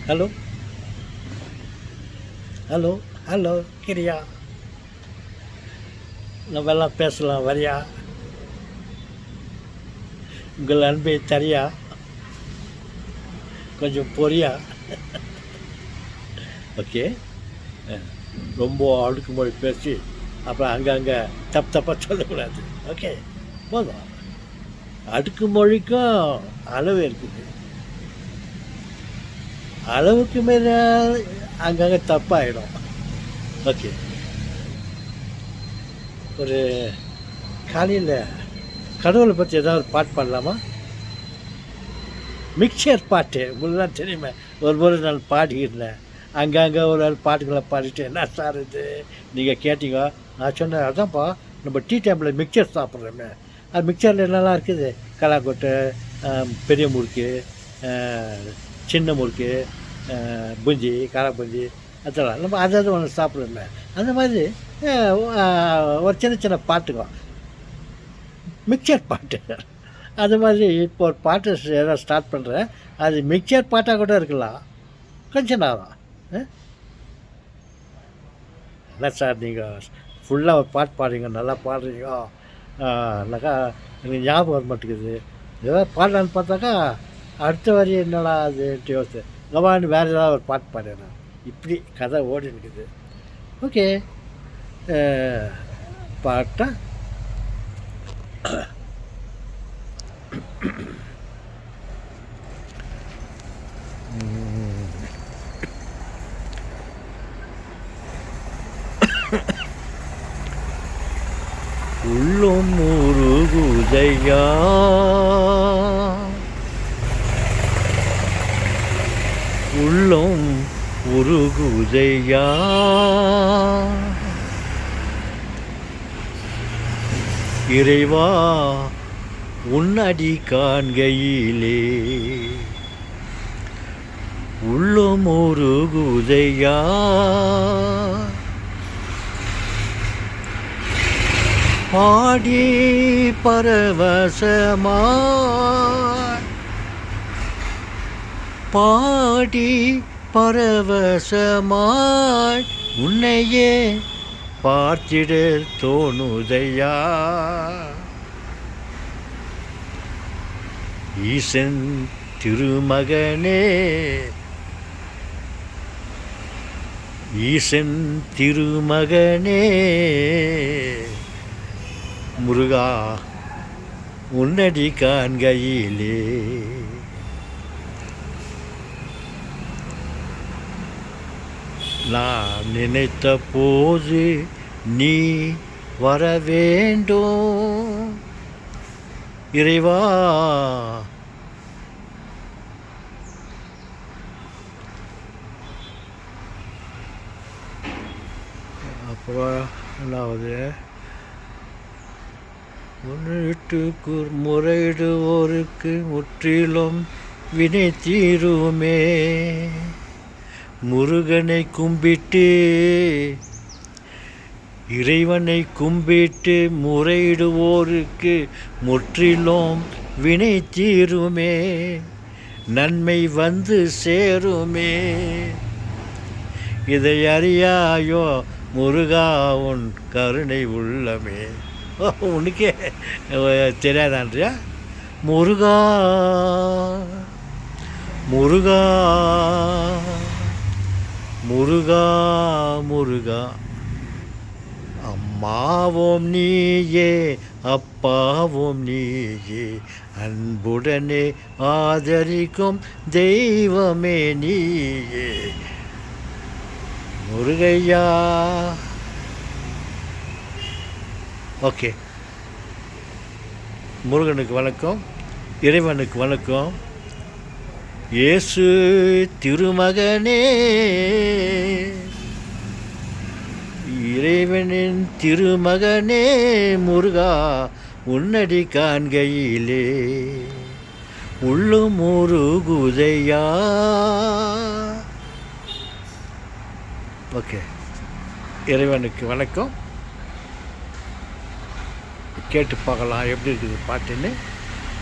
Hello hello hello கிரியா, நம்ம எல்லாம் பேசலாம் வரியா? உங்கள் அன்பை தரியா? கொஞ்சம் பொரியா? ஓகே. ரொம்ப அடுக்குமொழி பேசி அப்புறம் அங்கங்கே தப்பாக சொல்லக்கூடாது. ஓகே, போதும். அடுக்குமொழிக்கும் அளவு இருக்குது. அளவுக்கு மேலே அங்கங்கே தப்பாகிடும். ஓகே, ஒரு காலையில் கடவுளை பற்றி ஏதாவது பாட்டு பாடலாமா? மிக்சர் பாட்டு உங்களுக்குலாம் தெரியுமே. ஒரு முறை நான் பாடிக்கிறேன், அங்கங்கே ஒரு பாட்டுகளை பாடிட்டு, என்ன சார் இது நீங்கள் கேட்டீங்க? நான் சொன்னேன், அதான்ப்பா நம்ம டீ டைமில் மிக்சர் சாப்பிட்றோமே, அது மிக்சரில் என்னெல்லாம் இருக்குது, கலாக்கொட்டை, பெரிய முறுக்கு, சின்ன முறுக்கு, புஞ்சி, காரா புஞ்சி, அதெல்லாம் நம்ம அதாவது ஒன்று சாப்பிட்றோமே. அந்த மாதிரி ஒரு சின்ன சின்ன பாட்டுங்க, மிக்சர் பாட்டு. அது மாதிரி இப்போ ஒரு பாட்டு ஏதாவது ஸ்டார்ட் பண்ணுறேன், அது மிக்சர் பாட்டாக கூட இருக்கலாம். கொஞ்ச நேரம் என்ன சார் நீங்கள் ஃபுல்லாக ஒரு பாட்டு பாடுறீங்க, நல்லா பாடுறீங்க, இல்லைக்கா எனக்கு ஞாபகம் வர மாட்டேங்குது. ஏதாவது பாடலான்னு பார்த்தாக்கா அடுத்த வரி என்னடா அதுன்ட்டு யோசிச்சு கவான்னு வேறு ஏதாவது ஒரு பாட்டு பாடுறேன். இப்படி கதை ஓடி இருக்குது. ஓகே, பாட்டா உள்ளம் முருகுதையா, உள்ளம் உருகுதையா, இறைவா உன்னடி காண்கையிலே உள்ளம் உருகுதையா, பாடி பரவசமாய், பாடி பரவசமாய் உன்னையே பார்த்திட தோணுதையா, ஈசன் திருமகனே, ஈசன் திருமகனே, முருகா உன்னடி காண்கையிலே நான் நினைத்த போது நீ வர வேண்டும் இறைவா. அப்புறம் என்னாவது, முன்னிட்டு முறையிடுவோருக்கு முற்றிலும் வினை தீருமே, முருகனை கும்பிட்டு இறைவனை கும்பிட்டு முறையிடுவோருக்கு முற்றிலும் வினை தீருமே, நன்மை வந்து சேருமே, இதை அறியாயோ முருகா உன் கருணை உள்ளமே. உனக்கே தெரியாதான்றியா? முருகா முருகா முருகா முருகா, அம்மாவும் நீயே அப்பாவும் நீயே, அன்புடனே ஆதரிக்கும் தெய்வமே நீயே, முருகையா. ஓகே, முருகனுக்கு வணக்கம், இறைவனுக்கு வணக்கம். இயேசு திருமகனே, இறைவனின் திருமகனே, முருகா உன்னடி காண்கையிலே உள்ளும் முருகுதையா. ஓகே, இறைவனுக்கு வணக்கம். கேட்டு பார்க்கலாம் எப்படி இருக்குது பாட்டுன்னு.